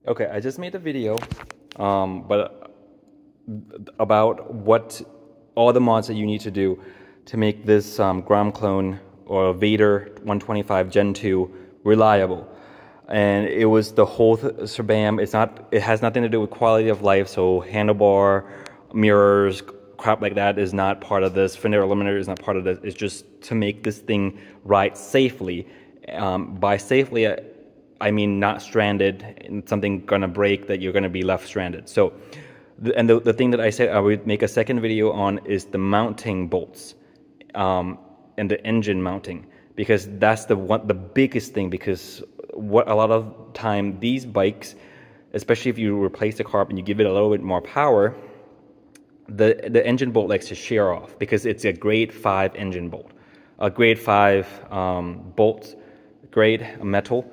Okay, I just made a video, but about what all the mods that you need to do to make this Grom Clone or Vader 125 Gen 2 reliable. And it was the whole shebang. It has nothing to do with quality of life. So handlebar, mirrors, crap like that is not part of this. Fender eliminator is not part of this. It's just to make this thing ride safely. By safely, I mean not stranded and something gonna break that you're gonna be left stranded. So, the thing that I said I would make a second video on is the mounting bolts and the engine mounting, because that's the biggest thing. Because what a lot of time these bikes, especially if you replace the carb and you give it a little bit more power, the engine bolt likes to shear off because it's a grade 5 engine bolt, a grade 5 bolt grade metal.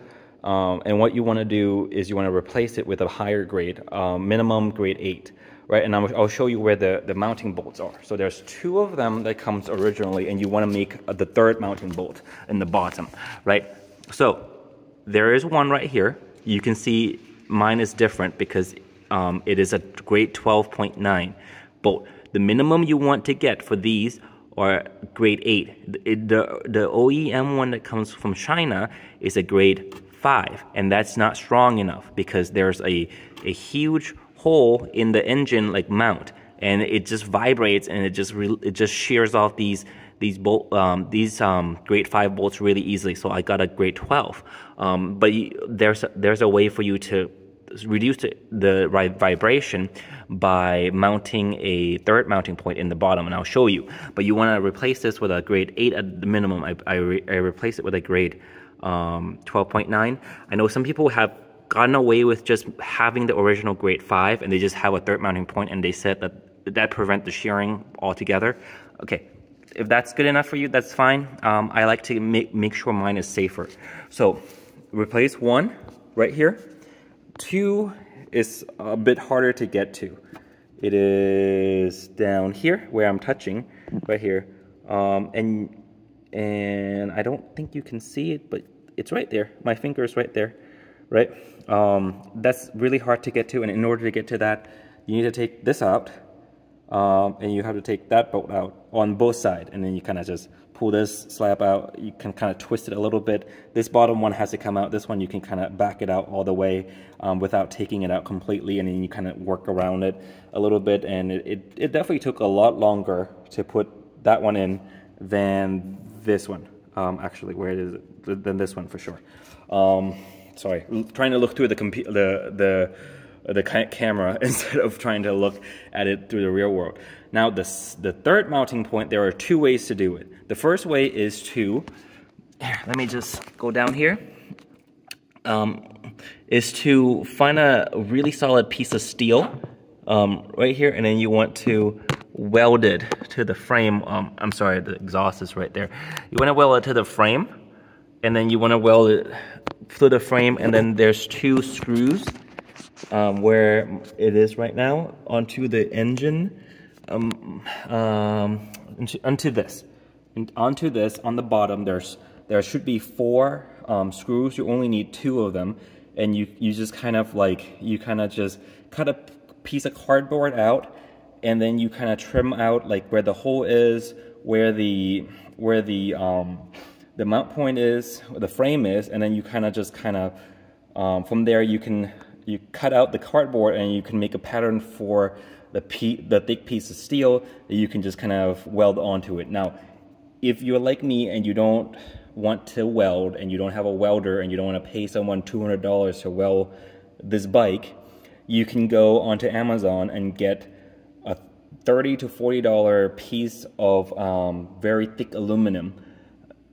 And what you want to do is you want to replace it with a higher grade, minimum grade 8, right? And I'll show you where the mounting bolts are. So there's 2 of them that comes originally, and you want to make the 3rd mounting bolt in the bottom, right? So there is one right here. You can see mine is different because it is a grade 12.9 bolt. The minimum you want to get for these are grade 8. The OEM one that comes from China is a grade 5, and that's not strong enough because there's a huge hole in the engine like mount, and it just vibrates and it just shears off these grade 5 bolts really easily. So I got a grade 12, but there's a way for you to reduce the vibration by mounting a 3rd mounting point in the bottom, and I'll show you. But you want to replace this with a grade 8 at the minimum. I replace it with a grade 12.9. I know some people have gotten away with just having the original grade 5 and they just have a 3rd mounting point, and they said that prevent the shearing altogether. Okay, if that's good enough for you, that's fine. I like to make sure mine is safer. So replace 1 right here. 2 is a bit harder to get to. It is down here where I'm touching, right here, and I don't think you can see it, but it's right there. My finger is right there, right? That's really hard to get to, and in order to get to that, you need to take this out, and you have to take that bolt out on both sides, and then you kind of just pull this slab out. You can kind of twist it a little bit. This bottom one has to come out. This one you can kind of back it out all the way without taking it out completely, and then you kind of work around it a little bit. And it definitely took a lot longer to put that one in than this one. Actually, where it is than this one for sure. Sorry, trying to look through the camera instead of trying to look at it through the real world. Now, the 3rd mounting point, there are 2 ways to do it. The first way is to, let me just go down here, is to find a really solid piece of steel right here, and then you want to weld it to the frame. I'm sorry, the exhaust is right there. You want to weld it to the frame, and then you want to weld it through the frame, and then there's 2 screws where it is right now onto the engine, onto this. And onto this, on the bottom, there should be 4 screws. You only need 2 of them, and you just kind of just cut a piece of cardboard out, and then you kind of trim out like where the hole is, where the mount point is, the frame is, and then you kind of from there you cut out the cardboard, and you can make a pattern for the thick piece of steel that you can just kind of weld onto it. Now, if you're like me and you don't want to weld, and you don't have a welder, and you don't want to pay someone $200 to weld this bike, you can go onto Amazon and get a $30 to $40 piece of very thick aluminum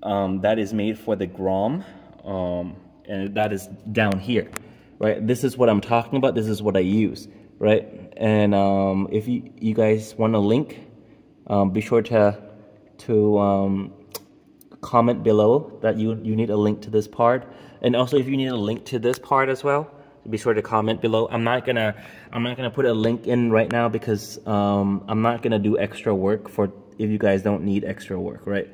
that is made for the Grom, and that is down here, right? This is what I'm talking about. This is what I use, right? And if you guys want a link, be sure to comment below that you need a link to this part. And also, if you need a link to this part as well, be sure to comment below. I'm not gonna put a link in right now because I'm not gonna do extra work for if you guys don't need extra work, right?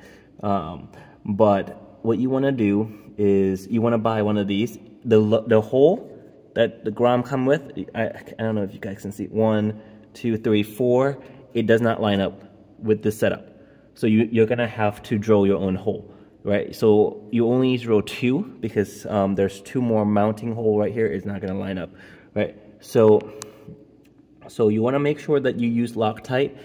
But what you want to do is you want to buy one of these. The hole that the Grom come with, I don't know if you guys can see, 1, 2, 3, 4, it does not line up with this setup. So you're gonna have to drill your own hole, right? So you only drill 2 because there's 2 more mounting hole right here. It's not gonna line up, right? So you wanna make sure that you use Loctite.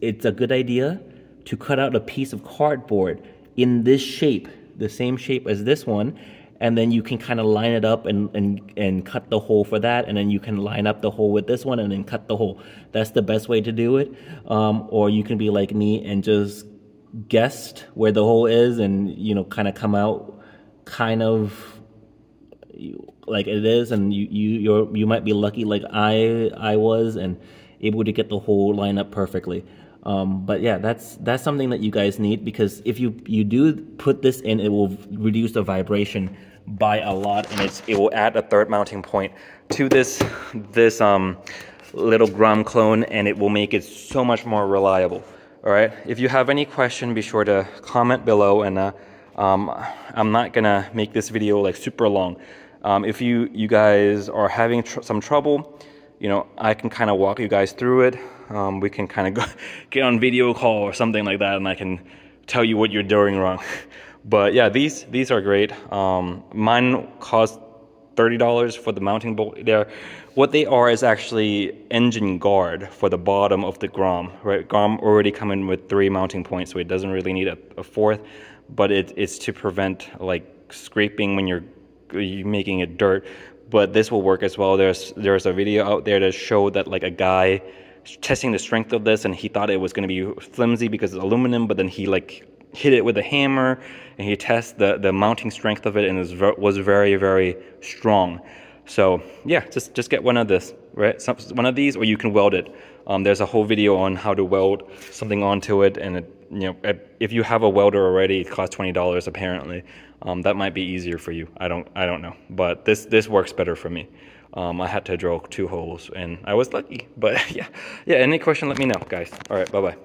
It's a good idea to cut out a piece of cardboard in this shape, the same shape as this one, and then you can kind of line it up and cut the hole for that, and then you can line up the hole with this one and then cut the hole. That's the best way to do it. Or you can be like me and just guessed where the hole is and, you know, kind of come out kind of like it is, and you might be lucky like I was and able to get the hole line up perfectly. But yeah, that's something that you guys need, because if you do put this in, it will reduce the vibration by a lot, and it will add a third mounting point to this little Grom Clone, and it will make it so much more reliable. All right, if you have any question, be sure to comment below, and I'm not gonna make this video like super long. If you guys are having some trouble, you know, I can kind of walk you guys through it. We can kind of get on video call or something like that, and I can tell you what you're doing wrong. But yeah, these are great. Mine cost $30 for the mounting bolt there. What they are is actually engine guard for the bottom of the Grom, right? Grom already come in with 3 mounting points, so it doesn't really need a 4th, but it's to prevent like scraping when you're making it dirt. But this will work as well. There's a video out there that showed that like a guy testing the strength of this, and he thought it was going to be flimsy because it's aluminum, but then he like hit it with a hammer and he tested the mounting strength of it, and it was very, very strong. So yeah, just get one of this, right? One of these, or you can weld it. There's a whole video on how to weld something onto it, and you know, if you have a welder already, it costs $20 apparently. That might be easier for you. I don't know, but this works better for me. I had to drill 2 holes, and I was lucky. But yeah. Any question? Let me know, guys. All right, bye bye.